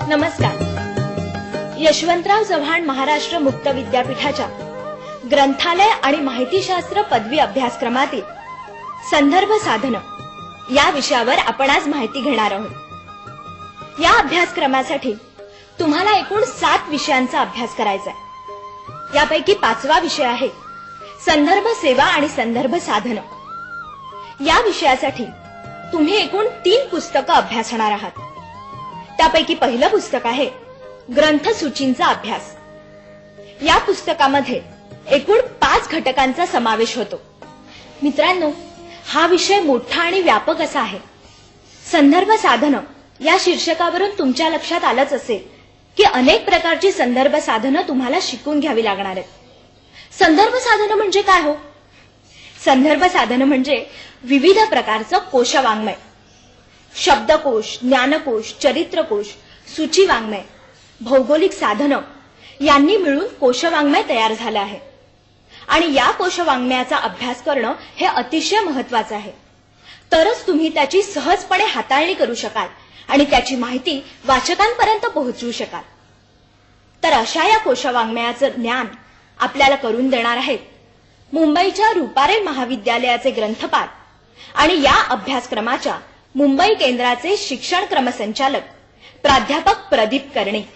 नमस्कार. यशवंतराव चव्हाण महाराष्ट्र मुक्त विद्यापीठाच्या ग्रंथालय आणि माहितीशास्त्र पदवी अभ्यासक्रमातील संदर्भ साधन या विषयावर आपण आज माहिती घेणार आहोत. या अभ्यासक्रमासाठी तुम्हाला एकूण 7 विषयांचा अभ्यास करायचा आहे. यापैकी 5वा विषय आहे संदर्भ सेवा आणि संदर्भ साधन. या विषयासाठी तुम्ही एकूण 3 पुस्तकं अभ्यासणार आहात. त्यापैकी पहिलं पुस्तक आहे ग्रंथसूचींचा अभ्यास. या पुस्तकामध्ये एकूण 5 घटकांचा समावेश होतो. मित्रांनो, हा विषय मोठा आणि व्यापक असा आहे. संदर्भ साधन या शीर्षकावरून तुमच्या लक्षात आलंच असेल की अनेक प्रकारची संदर्भ साधनं तुम्हाला शिकून घ्यावी लागणार आहेत. संदर्भ साधनं म्हणजे काय हो? संदर्भ साधनं म्हणजे विविध प्रकारचं कोशवाङ्मय, शब्दकोश, ज्ञानकोश, चरित्रकोश, सूचीवाङ्मय, भौगोलिक साधनं यांनी मिळून कोशवाङ्मय तयार झालं आहे. आणि या कोशवाङ्मयाचा अभ्यास करणं हे अतिशय महत्वाचं आहे. तरच तुम्ही त्याची सहजपणे हाताळणी करू शकाल आणि त्याची माहिती वाचकांपर्यंत पोहोचवू शकाल. तर अशा या कोशवाङ्मयाचं ज्ञान आपल्याला करून देणार आहेत मुंबईच्या रूपारेल महाविद्यालयाचे ग्रंथपाल आणि या अभ्यासक्रमाच्या मुंबई केंद्राचे शिक्षण क्रमसंचालक प्राध्यापक प्रदीप कर्णिक.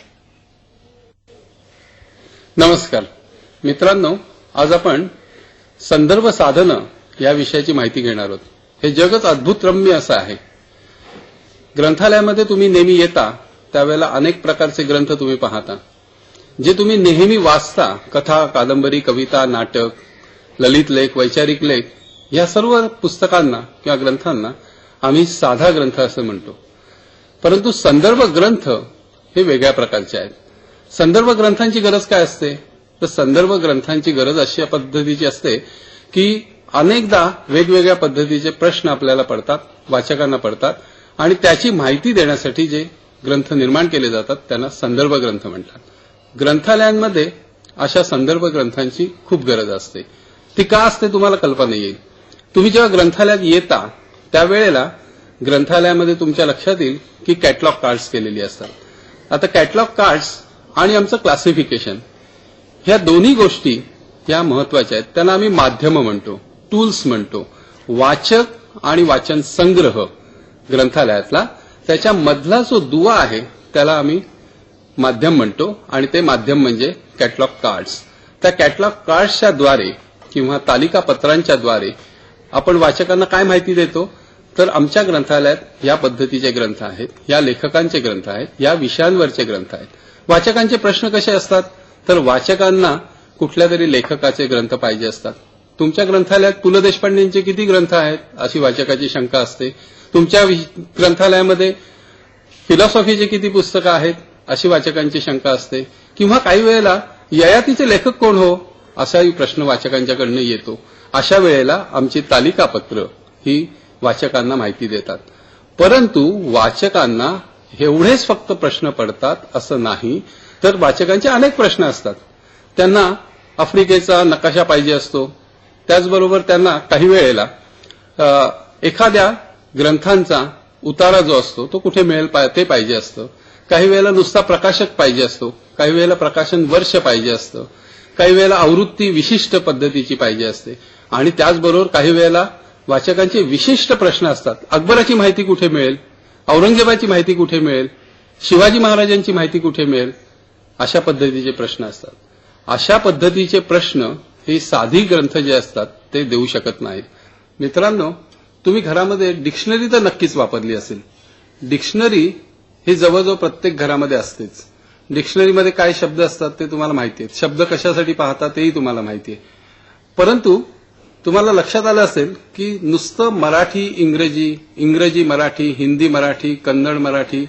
नमस्कार मित्रांनो, आज आपण संदर्भ साधनं या विषयाची माहिती घेणार आहोत. हे जगच अद्भुतरम्य असं आहे. ग्रंथालयामध्ये तुम्ही नेहमी येता त्यावेळेला अनेक प्रकारचे ग्रंथ तुम्ही पाहता, जे तुम्ही नेहमी वाचता. कथा, कादंबरी, कविता, नाटक, ललित लेख, वैचारिक लेख या सर्व पुस्तकांना किंवा ग्रंथांना आम्ही साधा ग्रंथ असं म्हणतो. परंतु संदर्भ ग्रंथ हे वेगळ्या प्रकारचे आहेत. संदर्भ ग्रंथांची गरज काय असते? तर संदर्भ ग्रंथांची गरज अशा पद्धतीची असते की अनेकदा वेगवेगळ्या पद्धतीचे प्रश्न आपल्याला पडतात, वाचकांना पडतात, आणि त्याची माहिती देण्यासाठी जे ग्रंथ निर्माण केले जातात त्यांना संदर्भ ग्रंथ म्हणतात. ग्रंथालयांमध्ये अशा संदर्भ ग्रंथांची खूप गरज असते. ती का असते तुम्हाला कल्पना येईल. तुम्ही जेव्हा ग्रंथालयात येता त्यावेळेला ग्रंथालयामध्ये तुमच्या लक्षात येईल की कॅटलॉग कार्ड्स केलेली असतात. आता कॅटलॉग कार्ड्स आणि आमचं क्लासिफिकेशन ह्या दोन्ही गोष्टी या महत्वाच्या आहेत. त्यांना आम्ही माध्यम म्हणतो, टूल्स म्हणतो. वाचक आणि वाचन संग्रह ग्रंथालयातला त्याच्यामधला जो दुवा आहे त्याला आम्ही माध्यम म्हणतो, आणि ते माध्यम म्हणजे कॅटलॉग कार्ड्स. त्या कॅटलॉग कार्ड्सच्या द्वारे किंवा तालिका पत्रांच्या द्वारे आपण वाचकांना काय माहिती देतो? तर आमच्या ग्रंथालयात या पद्धतीचे ग्रंथ आहेत, या लेखकांचे ग्रंथ आहेत, या विषयांवरचे ग्रंथ आहेत. वाचकांचे प्रश्न कसे असतात? तर वाचकांना कुठल्या तरी लेखकाचे ग्रंथ पाहिजे असतात. तुमच्या ग्रंथालयात पु ल देशपांडेंचे किती ग्रंथ आहेत अशी वाचकाची शंका असते. तुमच्या ग्रंथालयामध्ये फिलॉसॉफीचे किती पुस्तकं आहेत अशी वाचकांची शंका असते. किंवा काही वेळेला ययातीचे लेखक कोण हो असाही प्रश्न वाचकांच्याकडनं येतो. अशा वेळेला आमची तालिका पत्र ही वाचकांना माहिती देतात. परंतु वाचकांना एवढेच फक्त प्रश्न पडतात असं नाही, तर वाचकांचे अनेक प्रश्न असतात. त्यांना आफ्रिकेचा नकाशा पाहिजे असतो. त्याचबरोबर त्यांना काही वेळेला एखाद्या ग्रंथांचा उतारा जो असतो तो कुठे मिळेल ते पाहिजे असतं. काही वेळेला नुसता प्रकाशक पाहिजे असतो, काही वेळेला प्रकाशन वर्ष पाहिजे असतं, काही वेळेला आवृत्ती विशिष्ट पद्धतीची पाहिजे असते. आणि त्याचबरोबर काही वेळेला वाचकांचे विशिष्ट प्रश्न असतात. अकबराची माहिती कुठे मिळेल, औरंगजेबाची माहिती कुठे मिळेल, शिवाजी महाराजांची माहिती कुठे मिळेल, अशा पद्धतीचे प्रश्न असतात. अशा पद्धतीचे प्रश्न हे साधी ग्रंथ जे असतात ते देऊ शकत नाहीत. मित्रांनो, तुम्ही घरामध्ये डिक्शनरी तर नक्कीच वापरली असेल. डिक्शनरी ही जवळजवळ प्रत्येक घरामध्ये असतेच. डिक्शनरीमध्ये काय शब्द असतात ते तुम्हाला माहिती आहे, शब्द कशासाठी पाहतात तेही तुम्हाला माहिती आहे. परंतु तुम्हाला लक्षात आलं असेल की नुसतं मराठी इंग्रजी, इंग्रजी मराठी, हिंदी मराठी, कन्नड मराठी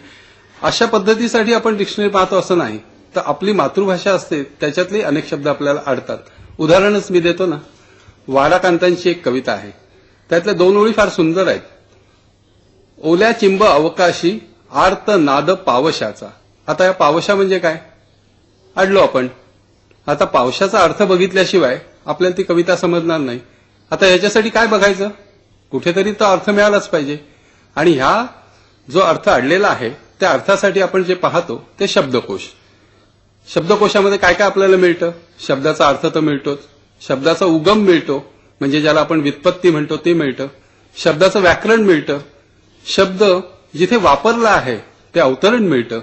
अशा पद्धतीसाठी आपण डिक्शनरी पाहतो असं नाही. तर आपली मातृभाषा असते त्याच्यातले अनेक शब्द आपल्याला आढळतात. उदाहरणच मी देतो ना. वाडाकांतांची एक कविता आहे, त्यातल्या 2 ओळी फार सुंदर आहेत. ओल्या चिंब अवकाशी आर्त नाद पावशाचा. आता या पावशा म्हणजे काय अडलो आपण. आता पावसाचा अर्थ बघितल्याशिवाय आपल्याला ती कविता समजणार नाही. आता याच्यासाठी काय बघायचं? कुठेतरी तो अर्थ मिळालाच पाहिजे. आणि ह्या जो अर्थ अडलेला आहे त्या अर्थासाठी आपण जे पाहतो ते शब्दकोश. शब्दकोशामध्ये काय काय आपल्याला मिळतं? शब्दाचा अर्थ तर मिळतोच, शब्दाचा उगम मिळतो, म्हणजे ज्याला आपण व्युत्पत्ती म्हणतो ते मिळतं, शब्दाचं व्याकरण मिळतं, शब्द जिथे वापरला आहे ते अवतरण मिळतं.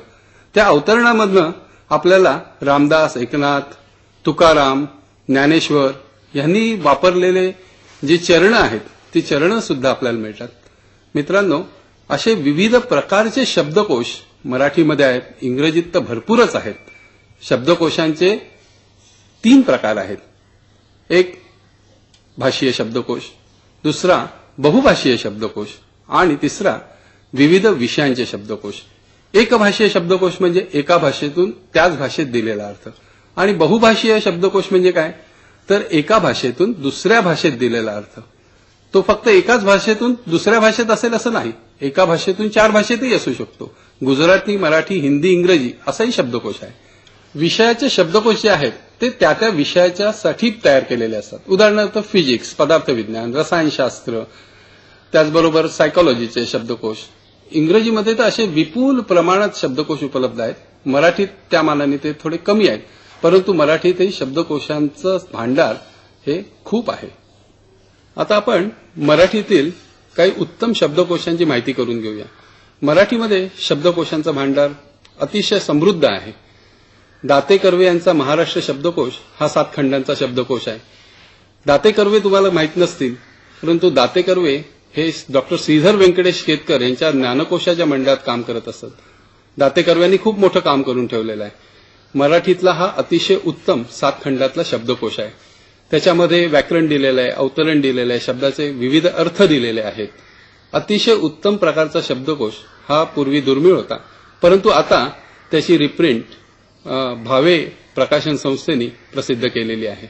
त्या अवतरणामधनं आपल्याला रामदास, एकनाथ, तुकाराम, ज्ञानेश्वर यांनी वापरलेले जी चरणं आहेत ती चरणं सुद्धा आपल्याला मिळतात. मित्रांनो, असे विविध प्रकारचे शब्दकोश मराठीमध्ये आहेत, इंग्रजीत तर भरपूरच आहेत. शब्दकोशांचे 3 प्रकार आहेत. एक भाषीय शब्दकोश, दुसरा बहुभाषीय शब्दकोश आणि तिसरा विविध विषयांचे शब्दकोश. एकभाषीय शब्दकोश म्हणजे एका भाषेतून त्याच भाषेत दिलेला अर्थ, आणि बहुभाषीय शब्दकोश म्हणजे काय, तर एका भाषेतून दुसऱ्या भाषेत दिलेला अर्थ. तो फक्त एकाच भाषेतून दुसऱ्या भाषेत असेल असं नाही, एका भाषेतून 4 भाषेतही असू शकतो. गुजराती, मराठी, हिंदी, इंग्रजी असाही शब्दकोश आहे. विषयाचे शब्दकोश जे आहेत ते त्या त्या विषयाच्यासाठी तयार केलेले असतात. उदाहरणार्थ फिजिक्स, पदार्थविज्ञान, रसायनशास्त्र, त्याचबरोबर सायकोलॉजीचे शब्दकोश. इंग्रजीमध्ये तर असे विपुल प्रमाणात शब्दकोश उपलब्ध आहेत. मराठीत त्या मानाने ते थोडे कमी आहेत, परंतु मराठीतही शब्दकोशांचं भांडार हे खूप आहे. आता आपण मराठीतील काही उत्तम शब्दकोशांची माहिती करून घेऊया. मराठीमध्ये शब्दकोशांचा भांडार अतिशय समृद्ध आहे. दाते कर्वे यांचा महाराष्ट्र शब्दकोश हा 7 खंडांचा शब्दकोश आहे. दाते कर्वे तुम्हाला माहित नसतील, परंतु दाते कर्वे हे डॉक्टर श्रीधर व्यंकटेश केतकर यांच्या ज्ञानकोशाच्या मंडळात काम करत असत. दाते कर्व्यांनी खूप मोठं काम करून ठेवलेलं आहे. मराठीतला हा अतिशय उत्तम 7 खंडातला शब्दकोश आहे. त्याच्यामध्ये व्याकरण दिलेलं आहे, अवतरण दिलेलं आहे, शब्दाचे विविध अर्थ दिलेले आहेत. अतिशय उत्तम प्रकारचा शब्दकोश हा पूर्वी दुर्मिळ होता, परंतु आता त्याची रिप्रिंट भावे प्रकाशन संस्थेने प्रसिद्ध केलेली आहे.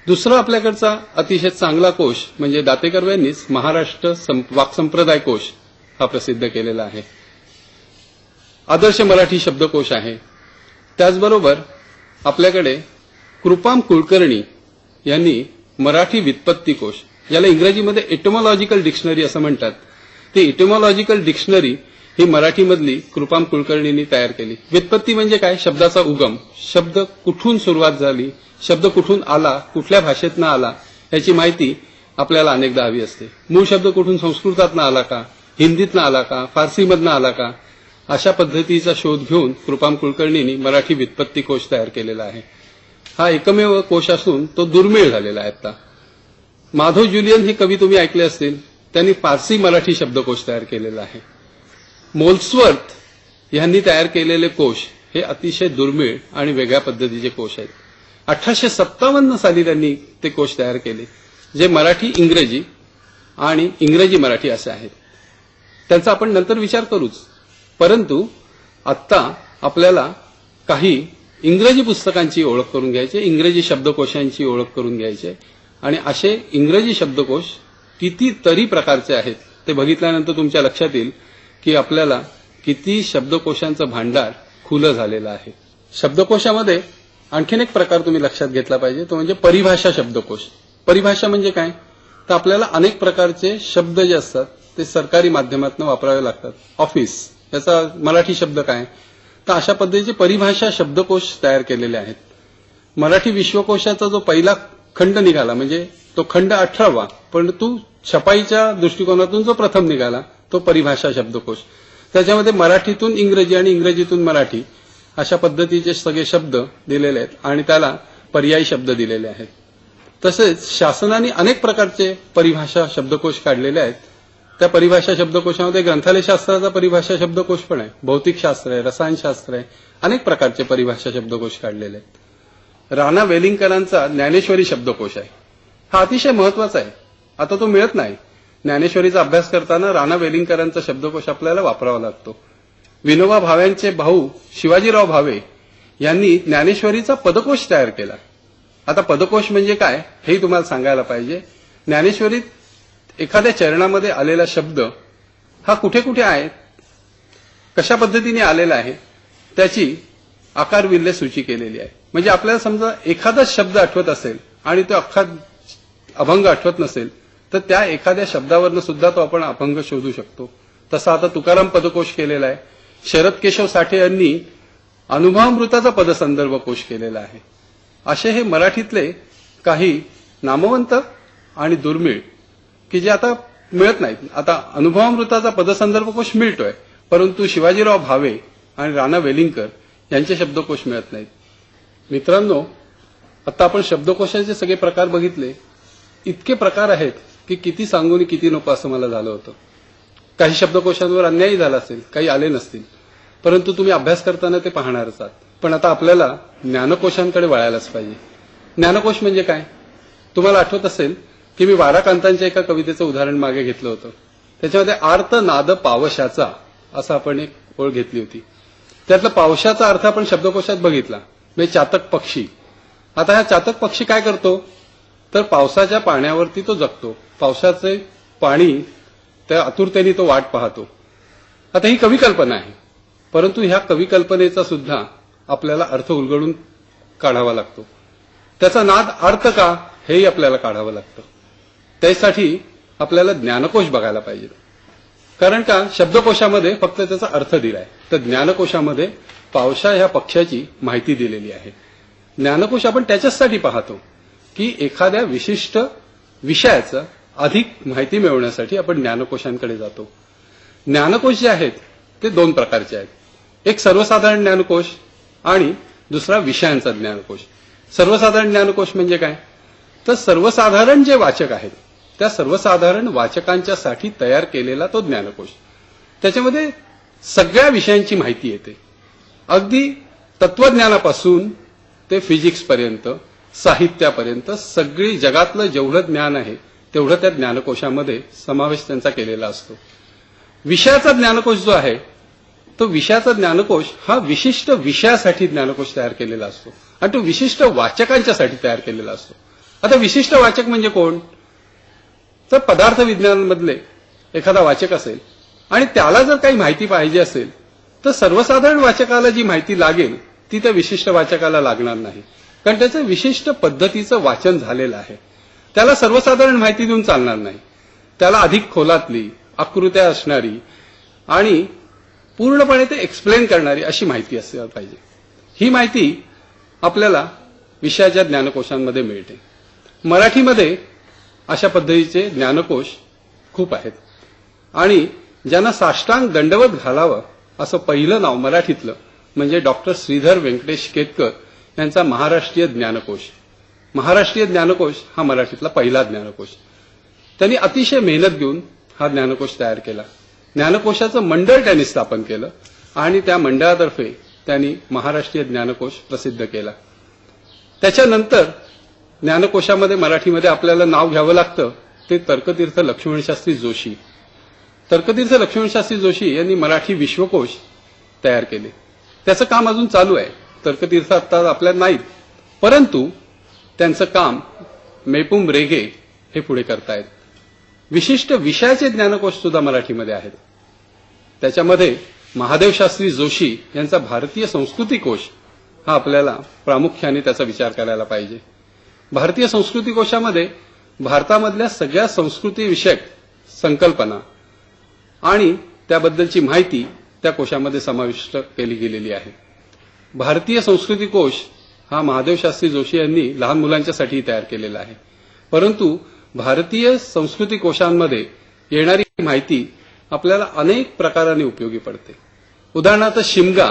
दुसरा आपल्याकडचा अतिशय चांगला कोश म्हणजे दाते कर्व्यांनीच महाराष्ट्र वाक्संप्रदाय कोश हा प्रसिद्ध केलेला आहे. आदर्श मराठी शब्दकोश आहे. त्याचबरोबर आपल्याकडे कृपाम कुलकर्णी यांनी मराठी व्युत्पत्ती कोश, याला इंग्रजीमध्ये एटोमॉलॉजिकल डिक्शनरी असं म्हणतात, ती एटोमॉलॉजिकल डिक्शनरी ही मराठीमधली कृपाम कुलकर्णींनी तयार केली. व्युत्पत्ती म्हणजे काय, शब्दाचा उगम, शब्द कुठून सुरुवात झाली, शब्द कुठून आला, कुठल्या भाषेतनं आला याची माहिती आपल्याला अनेकदा हवी असते. मूळ शब्द कुठून संस्कृतातनं आला का, हिंदीतनं आला का, फारसीमधनं आला का, अशा पद्धतीचा शोध घेऊन कृपाम कुलकर्णींनी मराठी व्युत्पत्ती कोश तयार केलेला आहे. हा एकमेव कोश असून तो दुर्मिळ झालेला आहे. आता माधव जुलियन हे कवी तुम्ही ऐकले असतील, त्यांनी फारसी मराठी शब्दकोश तयार केलेला आहे. मोल्सवर्थ यांनी तयार केलेले कोश हे अतिशय दुर्मिळ आणि वेगळ्या पद्धतीचे कोश आहेत. 1857 साली त्यांनी ते कोश तयार केले, जे मराठी इंग्रजी आणि इंग्रजी मराठी असे आहेत. त्यांचा आपण नंतर विचार करूच, परंतु आत्ता आपल्याला काही इंग्रजी पुस्तकांची ओळख करून घ्यायची, इंग्रजी शब्दकोशांची ओळख करून घ्यायची, आणि असे इंग्रजी शब्दकोश कितीतरी प्रकारचे आहेत ते बघितल्यानंतर तुमच्या लक्षात येईल की आपल्याला किती शब्दकोशांचं भांडार खुलं झालेलं आहे. शब्दकोशामध्ये आणखीन एक प्रकार तुम्ही लक्षात घेतला पाहिजे, तो म्हणजे परिभाषा शब्दकोश. परिभाषा म्हणजे काय, तर आपल्याला अनेक प्रकारचे शब्द जे असतात ते सरकारी माध्यमातून वापरावे लागतात. ऑफिस याचा मराठी शब्द काय, तर अशा पद्धतीचे परिभाषा शब्दकोश तयार केलेले आहेत. मराठी विश्वकोशाचा जो पहिला खंड निघाला म्हणजे तो खंड 18वा, परंतु छपाईच्या दृष्टिकोनातून जो प्रथम निघाला तो परिभाषा शब्दकोश. त्याच्यामध्ये मराठीतून इंग्रजी आणि इंग्रजीतून मराठी अशा पद्धतीचे सगळे शब्द दिलेले आहेत आणि त्याला पर्यायी शब्द दिलेले आहेत. तसेच शासनाने अनेक प्रकारचे परिभाषा शब्दकोश काढलेले आहेत. त्या परिभाषा शब्दकोशामध्ये ग्रंथालयशास्त्राचा परिभाषा शब्दकोश पण आहे, भौतिकशास्त्र आहे, रसायनशास्त्र आहे, अनेक प्रकारचे परिभाषा शब्दकोश काढलेले आहेत. राणा वेलिंगकरांचा ज्ञानेश्वरी शब्दकोश आहे. हा अतिशय महत्वाचा आहे, आता तो मिळत नाही. ज्ञानेश्वरीचा अभ्यास करताना राणा वेलिंगकरांचा शब्दकोश आपल्याला वापरावा लागतो. विनोबा भावेंचे भाऊ शिवाजीराव भावे यांनी ज्ञानेश्वरीचा पदकोश तयार केला. आता पदकोश म्हणजे काय हेही तुम्हाला सांगायला पाहिजे. ज्ञानेश्वरीत एखाद्या चरणामध्ये आलेला शब्द हा कुठे कुठे आहे, कशा पद्धतीने आलेला आहे, त्याची आकारविल्हे सूची केलेली आहे. म्हणजे आपल्याला समजा एखादाच शब्द आठवत असेल आणि तो अख्खा अभंग आठवत नसेल तर त्या एखाद्या शब्दावरनं सुद्धा तो आपण अभंग शोधू शकतो. तसा आता तुकाराम पदकोश केलेला आहे. शरद केशव साठे यांनी अनुभवामृताचा पदसंदर्भ कोश केलेला आहे. असे हे मराठीतले काही नामवंत आणि दुर्मिळ की जे आता मिळत नाहीत. आता अनुभवामृताचा पदसंदर्भ कोश मिळतोय, परंतु शिवाजीराव भावे आणि राणा वेलिंगकर यांचे शब्दकोश मिळत नाहीत. मित्रांनो, आता आपण शब्दकोशाचे सगळे प्रकार बघितले. इतके प्रकार आहेत की किती सांगू आणि किती नको असं मला झालं होतं. काही शब्दकोशांवर अन्यायही झाला असेल, काही आले नसतील, परंतु तुम्ही अभ्यास करताना ते पाहणारच आहात. पण आता आपल्याला ज्ञानकोशांकडे वळायलाच पाहिजे. ज्ञानकोश म्हणजे काय? तुम्हाला आठवत असेल की मी वाराकांतांच्या एका कवितेचं उदाहरण मागे घेतलं होतं. त्याच्यामध्ये आर्त नाद पावशाचा असं आपण एक ओळ घेतली होती. त्यातला पावशाचा अर्थ आपण शब्दकोशात बघितला, म्हणजे चातक पक्षी. आता हा चातक पक्षी काय करतो, तर पावसाच्या पाण्यावरती तो जगतो. पावसाचे पाणी त्या आतुरतेने तो वाट पाहतो. आता ही कविकल्पना आहे, परंतु ह्या कविकल्पनेचा सुद्धा आपल्याला अर्थ उलगडून काढावा लागतो. त्याचा नाद अर्थ का हेही आपल्याला काढावं लागतं. त्यासाठी आपल्याला ज्ञानकोश बघायला पाहिजे. कारण का, शब्दकोशामध्ये फक्त त्याचा अर्थ दिलाय, तर ज्ञानकोशामध्ये पावसा ह्या पक्ष्याची माहिती दिलेली आहे. ज्ञानकोश आपण त्याच्यासाठी पाहतो की एखाद्या विशिष्ट विषयाचं अधिक माहिती मिळवण्यासाठी आपण ज्ञानकोशांकडे जातो. ज्ञानकोश जे आहेत ते दोन प्रकारचे आहेत. एक सर्वसाधारण ज्ञानकोश आणि दुसरा विषयांचा ज्ञानकोश. सर्वसाधारण ज्ञानकोश म्हणजे काय, तर सर्वसाधारण जे वाचक आहेत त्या सर्वसाधारण वाचकांच्यासाठी तयार केलेला तो ज्ञानकोश. त्याच्यामध्ये सगळ्या विषयांची माहिती येते. अगदी तत्वज्ञानापासून ते फिजिक्सपर्यंत, साहित्यापर्यंत सगळी जगातलं जेवढं ज्ञान आहे तेवढं त्या ज्ञानकोशामध्ये समावेश त्यांचा केलेला असतो. विषयाचा ज्ञानकोश जो आहे तो विषयाचा ज्ञानकोश हा विशिष्ट विषयासाठी ज्ञानकोश तयार केलेला असतो आणि तो विशिष्ट वाचकांच्यासाठी तयार केलेला असतो. आता विशिष्ट वाचक म्हणजे कोण, तर पदार्थ विज्ञानामधले एखादा वाचक असेल आणि त्याला जर काही माहिती पाहिजे असेल तर सर्वसाधारण वाचकाला जी माहिती लागेल ती त्या विशिष्ट वाचकाला लागणार नाही, कारण त्याचं विशिष्ट पद्धतीचं वाचन झालेलं आहे. त्याला सर्वसाधारण माहिती देऊन चालणार नाही. त्याला अधिक खोलातली, आकृत्या असणारी आणि पूर्णपणे ते एक्सप्लेन करणारी अशी माहिती असली पाहिजे. ही माहिती आपल्याला विषयाच्या ज्ञानकोशांमध्ये मिळते. मराठीमध्ये अशा पद्धतीचे ज्ञानकोश खूप आहेत आणि ज्यांना साष्टांग दंडवत घालावं असं पहिलं नाव मराठीतलं म्हणजे डॉक्टर श्रीधर व्यंकटेश केतकर यांचा महाराष्ट्रीय ज्ञानकोश. महाराष्ट्रीय ज्ञानकोश हा मराठीतला पहिला ज्ञानकोश. त्यांनी अतिशय मेहनत घेऊन हा ज्ञानकोश तयार केला. ज्ञानकोशाचं मंडळ त्यांनी स्थापन केलं आणि त्या मंडळातर्फे त्यांनी महाराष्ट्रीय ज्ञानकोश प्रसिद्ध केला. त्याच्यानंतर ज्ञानकोशामध्ये मराठीमध्ये आपल्याला नाव घ्यावं लागतं ते तर्कतीर्थ लक्ष्मणशास्त्री जोशी. तर्कतीर्थ लक्ष्मणशास्त्री जोशी यांनी मराठी विश्वकोश तयार केले. त्याचं काम अजून चालू आहे. तर्कतीर्थ आता आपल्यात नाहीत, परंतु त्यांचं काम मेपुम रेगे हे पुढे करतायत. विशिष्ट विषयाचे ज्ञानकोश सुद्धा मराठीमध्ये आहेत. त्याच्यामध्ये महादेव शास्त्री जोशी यांचा भारतीय संस्कृती कोश हा आपल्याला प्रामुख्याने त्याचा विचार करायला पाहिजे. भारतीय संस्कृती कोशामध्ये भारतामधल्या सगळ्या संस्कृती विषयक संकल्पना आणि त्याबद्दलची माहिती त्या कोशामध्ये समाविष्ट केली गेलेली आहे. भारतीय संस्कृती कोश हा महादेव शास्त्री जोशी यांनी लहान मुलांच्यासाठी तयार केलेला आहे, परंतु भारतीय संस्कृती कोशांमध्ये येणारी माहिती आपल्याला अनेक प्रकाराने उपयोगी पडते. उदाहरणार्थ शिमगा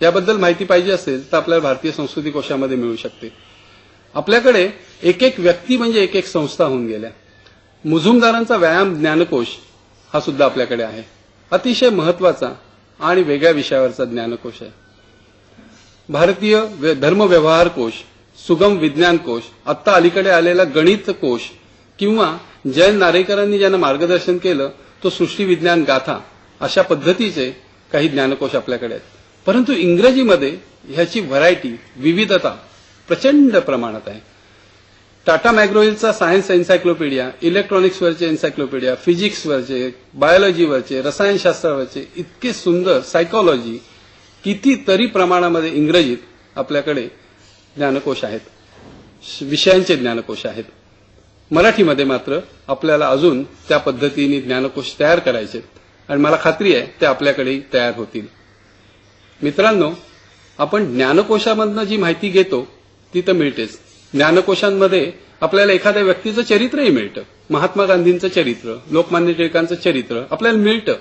याबद्दल माहिती पाहिजे असेल तर आपल्याला भारतीय संस्कृती कोशामध्ये मिळू शकते. आपल्याकडे एक एक व्यक्ती म्हणजे एक एक संस्था होऊन गेल्या. मुजुमदारांचा व्यायाम ज्ञानकोश हा सुद्धा आपल्याकडे आहे. अतिशय महत्वाचा आणि वेगळ्या विषयावरचा ज्ञानकोश आहे. भारतीय धर्मव्यवहार कोश, सुगम विज्ञान कोश, आत्ता अलीकडे आलेला गणित कोश किंवा जयंत नारेकरांनी ज्यांना मार्गदर्शन केलं तो सृष्टी विज्ञान गाथा अशा पद्धतीचे काही ज्ञानकोश आपल्याकडे आहेत. परंतु इंग्रजीमध्ये ह्याची व्हरायटी, विविधता प्रचंड प्रमाणात आहे. टाटा मॅग्रो-हिलचा सायन्स एन्सायक्लोपीडिया, इलेक्ट्रॉनिक्सवरचे एन्सायक्लोपीडिया, फिजिक्सवरचे, बायोलॉजीवरचे, रसायनशास्त्रावरचे इतके सुंदर, सायकोलॉजी कितीतरी प्रमाणामध्ये इंग्रजीत आपल्याकडे ज्ञानकोश आहेत, विषयांचे ज्ञानकोश आहेत. मराठीमध्ये मात्र आपल्याला अजून त्या पद्धतीने ज्ञानकोश तयार करायचे आणि मला खात्री आहे ते आपल्याकडेही तयार होतील. मित्रांनो, आपण ज्ञानकोशामधनं जी माहिती घेतो ती तर मिळतेच. ज्ञानकोशांमध्ये आपल्याला एखाद्या व्यक्तीचं चरित्रही मिळतं. महात्मा गांधींचं चरित्र, लोकमान्य टिळकांचं चरित्र आपल्याला मिळतं.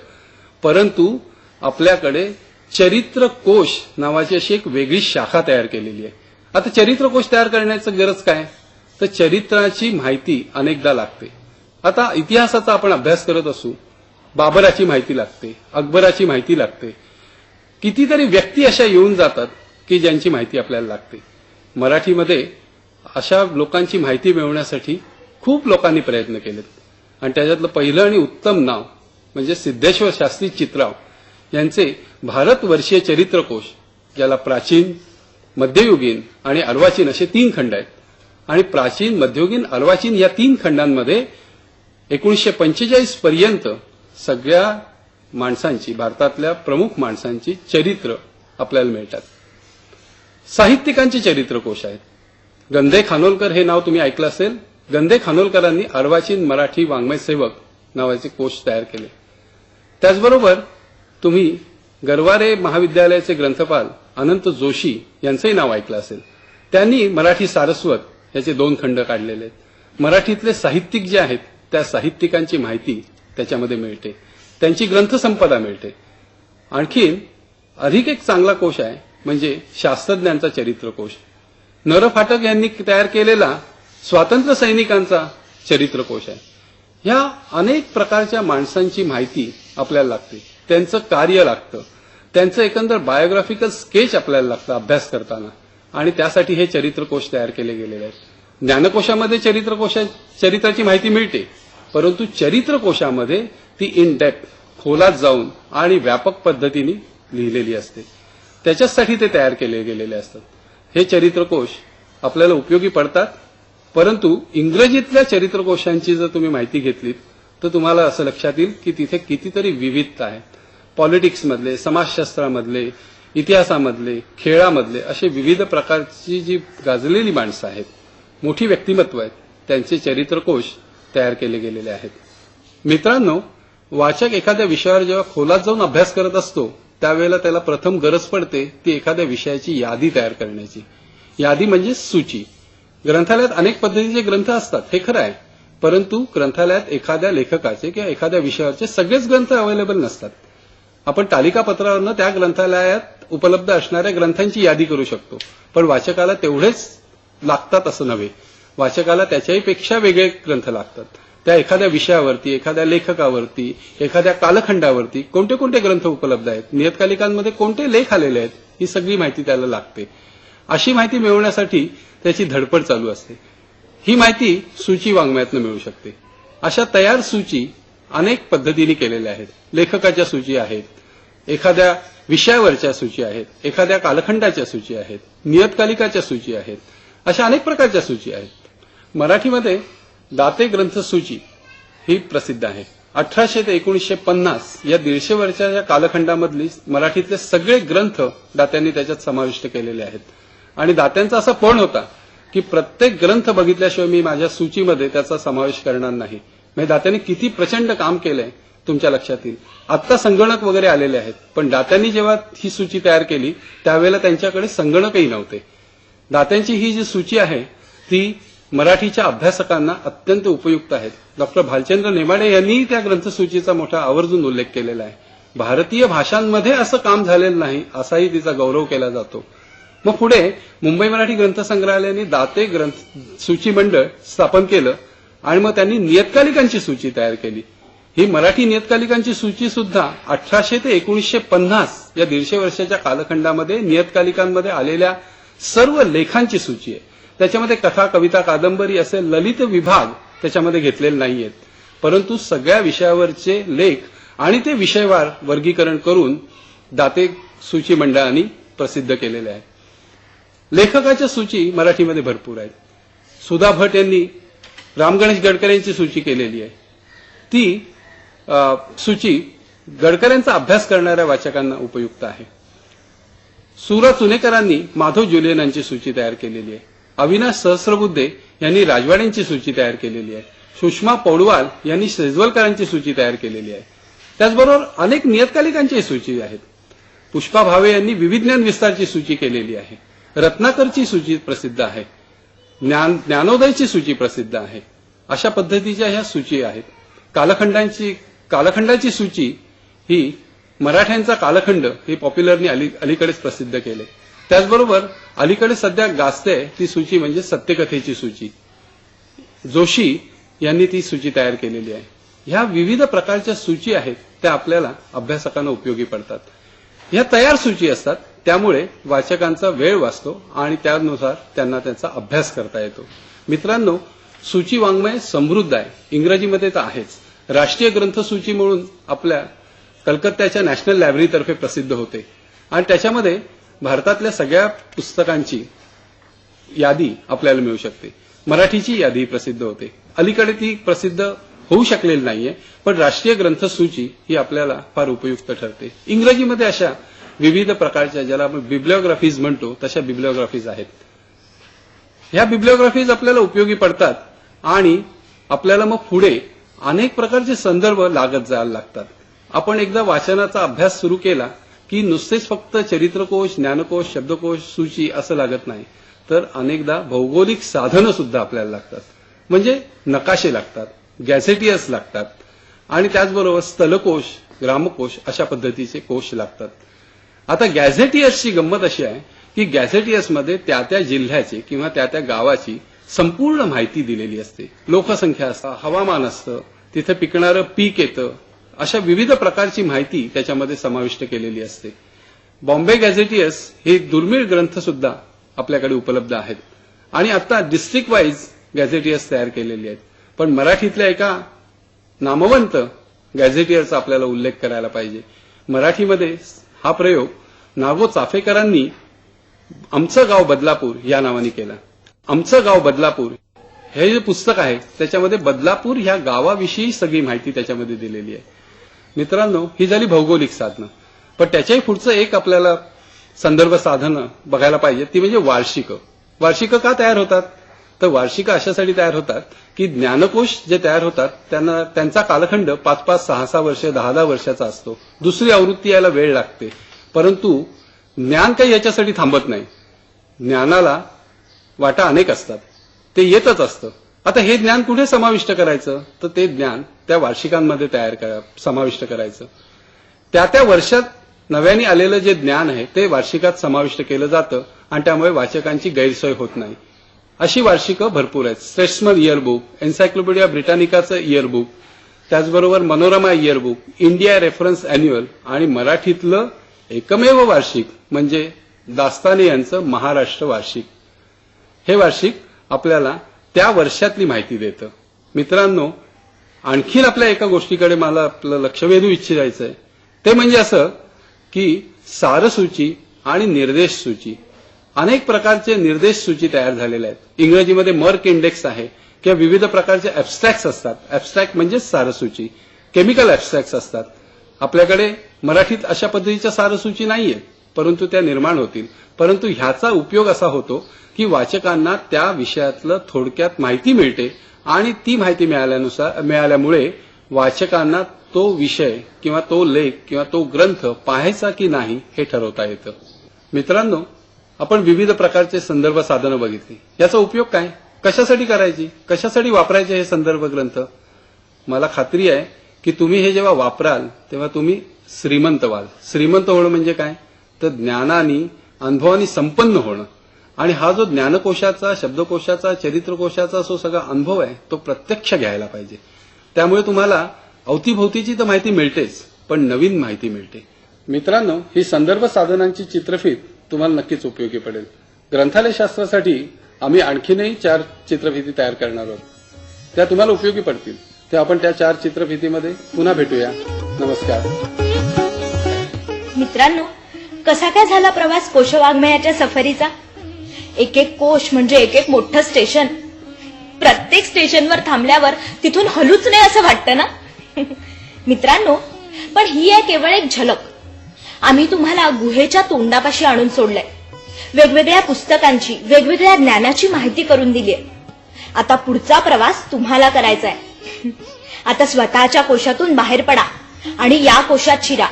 परंतु आपल्याकडे चरित्रकोश नावाची अशी एक वेगळी शाखा तयार केलेली आहे. आता चरित्रकोश तयार करण्याचं गरज काय? तर चरित्राची माहिती अनेकदा लागते. आता इतिहासाचा आपण अभ्यास करत असू, बाबराची माहिती लागते, अकबराची माहिती लागते. कितीतरी व्यक्ती अशा येऊन जातात की ज्यांची माहिती आपल्याला लागते. मराठीमध्ये अशा लोकांची माहिती मिळवण्यासाठी खूप लोकांनी प्रयत्न केलेत आणि त्याच्यातलं पहिलं आणि उत्तम नाव म्हणजे सिद्धेश्वर शास्त्री चितराव यांचे भारतवर्षीय चरित्रकोश, ज्याला प्राचीन, मध्ययुगीन आणि अर्वाचीन असे 3 खंड आहेत. आणि प्राचीन, मध्ययुगीन, अर्वाचीन या 3 खंडांमध्ये 1945 पर्यंत सगळ्या माणसांची, भारतातल्या प्रमुख माणसांची चरित्र आपल्याला मिळतात. साहित्यिकांचे चरित्रकोश आहेत. गंधे खानोलकर हे नाव तुम्ही ऐकलं असेल. गंधे खानोलकरांनी अर्वाचीन मराठी वाङ्मय सेवक नावाचे कोश तयार केले. त्याचबरोबर तुम्ही गरवारे महाविद्यालयाचे ग्रंथपाल अनंत जोशी यांचंही नाव ऐकलं असेल. त्यांनी मराठी सारस्वत याचे 2 खंड काढलेले आहेत. मराठीतले साहित्यिक जे आहेत त्या साहित्यिकांची माहिती त्याच्यामध्ये मिळते, त्यांची ग्रंथसंपदा मिळते. आणखीन अधिक एक चांगला कोश आहे म्हणजे शास्त्रज्ञांचा चरित्रकोश. नर फाटक यांनी तयार केलेला स्वातंत्र्य सैनिकांचा चरित्रकोश आहे. ह्या अनेक प्रकारच्या माणसांची माहिती आपल्याला लागते, त्यांचं कार्य लागतं, त्यांचं एकंदर बायोग्राफिकल स्केच आपल्याला लागतं अभ्यास करताना, आणि त्यासाठी हे चरित्रकोश तयार केले गेलेले आहेत. ज्ञानकोशामध्ये चरित्राची माहिती मिळते, परंतु चरित्रकोशामध्ये ती इन डेप्थ, खोलात जाऊन आणि व्यापक पद्धतीने लिहिलेली असते. त्याच्यासाठी ते तयार केले गेलेले असतात. हे चरित्रकोश आपल्याला उपयोगी पडतात. परंतु इंग्रजीतल्या चरित्रकोशांची जर तुम्ही माहिती घेतलीत तर तुम्हाला असं लक्षात येईल की तिथे कितीतरी विविधता आहे. पॉलिटिक्समधले, समाजशास्त्रामधले, इतिहासामधले, खेळामधले असे विविध प्रकारची जी गाजलेली माणसं आहेत, मोठी व्यक्तिमत्व आहेत, त्यांचे चरित्रकोश तयार केले गेलेले आहेत. मित्रांनो, वाचक एखाद्या विषयावर जेव्हा खोलात जाऊन अभ्यास करत असतो त्यावेळेला त्याला प्रथम गरज पडते ती एखाद्या विषयाची यादी तयार करण्याची. यादी म्हणजे सूची. ग्रंथालयात अनेक पद्धतीचे ग्रंथ असतात, हे खरं आहे. परंतु ग्रंथालयात एखाद्या लेखकाचे किंवा एखाद्या विषयावरचे सगळेच ग्रंथ अवेलेबल नसतात. आपण तालिकापत्रावरनं त्या ग्रंथालयात उपलब्ध असणाऱ्या ग्रंथांची यादी करू शकतो, पण वाचकाला तेवढेच लागतात असं नव्हे. वाचकाला त्याच्याही पेक्षा वेगळे ग्रंथ लागतात. त्या एखाद्या विषयावरती, एखाद्या लेखकावरती, एखाद्या कालखंडावरती कोणते कोणते ग्रंथ उपलब्ध आहेत, नियतकालिकांमध्ये कोणते लेख आलेले आहेत, ही सगळी माहिती त्याला लागते. अशी माहिती मिळवण्यासाठी त्याची धडपड चालू असते. ही माहिती सूची वाङ्मयातनं मिळू शकते. अशा तयार सूची अनेक पद्धतीने केलेल्या आहेत. लेखकाच्या सूची आहेत, एखाद्या विषयावरच्या सूची आहेत, एखाद्या कालखंडाच्या सूची आहेत, नियतकालिकाच्या सूची आहेत, अशा अनेक प्रकारच्या सूची आहेत. मराठीमध्ये दाते ग्रंथ सूची ही प्रसिद्ध आहे. 1800 ते 1950 या 150 वर्षाच्या कालखंडामधली मराठीतले सगळे ग्रंथ दात्यांनी त्याच्यात समाविष्ट केलेले आहेत. आणि दात्यांचा असा पण होता की प्रत्येक ग्रंथ बघितल्याशिवाय मी माझ्या सूचीमध्ये त्याचा समावेश करणार नाही. म्हणजे दात्यांनी किती प्रचंड काम केलंय तुमच्या लक्षात येईल. आत्ता संगणक वगैरे आलेले आहेत, पण दात्यांनी जेव्हा ही सूची तयार केली त्यावेळेला त्यांच्याकडे संगणकही नव्हते. दात्यांची ही जी सूची आहे ती मराठीच्या अभ्यासकांना अत्यंत उपयुक्त आहेत. डॉक्टर भालचंद्र नेमाडे यांनी त्या ग्रंथसूचीचा मोठा आवर्जून उल्लेख केलेला आहे. भारतीय भाषांमध्ये असं काम झालेलं नाही असाही तिचा गौरव केला जातो. मग पुढे मुंबई मराठी ग्रंथसंग्रहालयाने दाते ग्रंथ सूची मंडळ स्थापन केलं आणि मग त्यांनी नियतकालिकांची सूची तयार केली. ही मराठी नियतकालिकांची सूची सुद्धा 1800 ते 1950 या 150 वर्षाच्या कालखंडामध्ये नियतकालिकांमध्ये आलेल्या सर्व लेखांची सूची आहे. त्याच्यामध्ये कथा, कविता, कादंबरी असे ललित विभाग त्याच्यामध्ये घेतलेले नाहीयेत, परंतु सगळ्या विषयावरचे लेख आणि ते विषयवार वर्गीकरण करून दाते सूची मंडळांनी प्रसिद्ध केलेले आहे. लेखकाच्या सूची मराठीमध्ये भरपूर आहेत. सुधा भट यांनी राम गणेश गडकरी यांची सूची केलेली आहे. ती सूची गडकऱ्यांचा अभ्यास करणाऱ्या वाचकांना उपयुक्त आहे. सुरा चुनेकरांनी माधव जुलियन यांची सूची तयार केलेली आहे. अविनाश सहस्रबुद्धे यांनी राजवाड्यांची सूची तयार केलेली आहे. सुषमा पौडवाल यांनी शेजवलकरांची सूची तयार केलेली आहे. त्याचबरोबर अनेक नियतकालिकांची सूची आहेत. पुष्पा भावे यांनी विविज्ञान विस्तारची सूची केलेली आहे. रत्नाकरची सूची प्रसिद्ध आहे. ज्ञानोदयची सूची प्रसिद्ध आहे. अशा पद्धतीच्या ह्या सूची आहेत. कालखंडाची सूची ही मराठ्यांचा कालखंड हे पॉप्युलरनी अलीकडेच प्रसिद्ध केले. त्याचबरोबर अलीकडे सध्या गाजते ती सूची म्हणजे सत्यकथेची सूची. जोशी यांनी ती सूची तयार केलेली आहे. ह्या विविध प्रकारच्या सूची आहेत त्या आपल्याला अभ्यासकांना उपयोगी पडतात. ह्या तयार सूची असतात, त्यामुळे वाचकांचा वेळ वाचतो आणि त्यानुसार त्यांना त्याचा अभ्यास करता येतो. मित्रांनो, सूची वाङ्मय समृद्ध आहे. इंग्रजीमध्ये तर आहेच. राष्ट्रीय ग्रंथसूची म्हणून आपल्या कलकत्त्याच्या नॅशनल लायब्ररीतर्फे प्रसिद्ध होते आणि त्याच्यामध्ये भारतातल्या सगळ्या पुस्तकांची यादी आपल्याला मिळू शकते. मराठीची यादी प्रसिद्ध होते. अलीकडे ती प्रसिद्ध होऊ शकलेली नाहीये, पण राष्ट्रीय ग्रंथसूची ही आपल्याला फार उपयुक्त ठरते. इंग्रजीमध्ये अशा विविध प्रकारच्या, ज्याला आपण बिब्लिओग्राफीज म्हणतो, तशा बिब्लिओग्राफीज आहेत. ह्या बिब्लिओग्राफीज आपल्याला उपयोगी पडतात आणि आपल्याला मग पुढे अनेक प्रकारचे संदर्भ लागत जायला लागतात. आपण एकदा वाचनाचा अभ्यास सुरू केला की नुसतेच फक्त चरित्रकोश, ज्ञानकोश, शब्दकोश, सूची असं लागत नाही, तर अनेकदा भौगोलिक साधनं सुद्धा आपल्याला लागतात. म्हणजे नकाशे लागतात, गॅझेटियर्स लागतात आणि त्याचबरोबर स्थलकोश, ग्रामकोश अशा पद्धतीचे कोश लागतात. आता गॅझेटियर्सची गंमत अशी आहे की गॅझेटियर्समध्ये त्या त्या जिल्ह्याची किंवा त्या त्या गावाची संपूर्ण माहिती दिलेली असते. लोकसंख्या असते, हवामान असतं, तिथे पिकणारं पीक येतं, अशा विविध प्रकारची माहिती त्याच्यामध्ये समाविष्ट केलेली असते. बॉम्बे गॅझेटियर्स हे दुर्मिळ ग्रंथ सुद्धा आपल्याकडे उपलब्ध आहेत आणि आता डिस्ट्रिक्ट वाईज गॅझेटियर्स तयार केलेली आहेत. पण मराठीतल्या एका नामवंत गॅझेटियरचा आपल्याला उल्लेख करायला पाहिजे. मराठीमध्ये हा प्रयोग नागो चाफेकरांनी आमचं गाव बदलापूर या नावाने केला. आमचं गाव बदलापूर हे जे पुस्तक आहे त्याच्यामध्ये बदलापूर ह्या गावाविषयी सगळी माहिती त्याच्यामध्ये दिलेली आहे. मित्रांनो, ही झाली भौगोलिक साधनं. पण त्याच्याही पुढचं एक आपल्याला संदर्भ साधनं बघायला पाहिजे, ती म्हणजे वार्षिकं. वार्षिकं का तयार होतात? तर वार्षिकं अशासाठी तयार होतात की ज्ञानकोश जे तयार होतात त्यांचा कालखंड 5-5, 6-6 वर्ष, 10-10 वर्षाचा असतो. दुसरी आवृत्ती यायला वेळ लागते. परंतु ज्ञान काही याच्यासाठी थांबत नाही. ज्ञानाला वाटा अनेक असतात, ते येतच असतं. आता हे ज्ञान कुठे समाविष्ट करायचं? तर ते ज्ञान त्या वार्षिकांमध्ये समाविष्ट करायचं. त्या त्या वर्षात नव्याने आलेलं जे ज्ञान आहे ते वार्षिकात समाविष्ट केलं जातं आणि त्यामुळे वाचकांची गैरसोय होत नाही. अशी वार्षिकं भरपूर आहेत. स्ट्रेट्समन इयरबुक, एन्सायक्लोपीडिया ब्रिटानिकाचं इयरबुक, त्याचबरोबर Manorama yearbook, India reference annual आणि मराठीतलं एकमेव वार्षिक म्हणजे दास्ताने यांचं महाराष्ट्र वार्षिक. हे वार्षिक आपल्याला त्या वर्षातली माहिती देतं. मित्रांनो, आणखीन आपल्या एका गोष्टीकडे मला आपलं लक्ष वेधू इच्छितायचं आहे, ते म्हणजे असं की सारसूची आणि निर्देश सूची, अनेक प्रकारचे निर्देश सूची तयार झालेल्या आहेत. इंग्रजीमध्ये मर्क इंडेक्स आहे किंवा विविध प्रकारचे ॲब्स्ट्रॅक्ट्स असतात. ॲब्स्ट्रॅक्ट म्हणजे सारसूची, केमिकल ॲब्स्ट्रॅक्ट्स असतात. आपल्याकडे मराठीत अशा पद्धतीच्या सारसूची नाहीये, परंतु त्या निर्माण होतील. परंतु ह्याचा उपयोग असा होतो की वाचकांना त्या विषयातलं थोडक्यात माहिती मिळते आणि ती माहिती मिळाल्यामुळे वाचकांना तो विषय किंवा तो लेख किंवा तो ग्रंथ पाहायचा की नाही हे ठरवता येतं. मित्रांनो, आपण विविध प्रकारचे संदर्भ साधनं बघितली. याचा उपयोग काय, कशासाठी करायची, कशासाठी वापरायचे हे संदर्भ ग्रंथ? मला खात्री आहे की तुम्ही हे जेव्हा वापराल तेव्हा तुम्ही श्रीमंत व्हाल. श्रीमंत होणं म्हणजे काय? तर ज्ञानानी, अनुभवानी संपन्न होणं. आणि हा जो ज्ञानकोशाचा, शब्दकोशाचा, चरित्रकोशाचा जो सगळा अनुभव आहे तो प्रत्यक्ष घ्यायला पाहिजे. त्यामुळे तुम्हाला अवतीभोवतीची तर माहिती मिळतेच, पण नवीन माहिती मिळते. मित्रांनो, ही संदर्भ साधनांची चित्रफीत तुम्हाला नक्कीच उपयोगी पडेल. ग्रंथालय शास्त्रासाठी आम्ही आणखीनही 4 चित्रफिती तयार करणार आहोत. त्या तुम्हाला उपयोगी पडतील. ते आपण त्या 4 चित्रफितीमध्ये पुन्हा भेटूया. नमस्कार. मित्रांनो, कसा काय झाला प्रवास कोशवाङ्मयाच्या सफरीचा? एक एक कोश म्हणजे एक एक मोठं स्टेशन. प्रत्येक स्टेशनवर थांबल्यावर तिथून हलूच नाही असं वाटतं ना. मित्रांनो, पण ही आहे केवळ एक झलक. आम्ही तुम्हाला गुहेच्या तोंडापाशी आणून सोडलंय. वेगवेगळ्या पुस्तकांची, वेगवेगळ्या ज्ञानाची माहिती करून दिलीय. आता पुढचा प्रवास तुम्हाला करायचा आहे. आता स्वतःच्या कोशातून बाहेर पडा आणि या कोशात शिरा.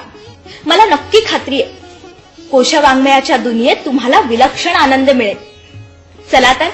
मला नक्की खात्री आहे कोशवाङ्मयाच्या दुनियेत तुम्हाला विलक्षण आनंद मिळेल. चला तर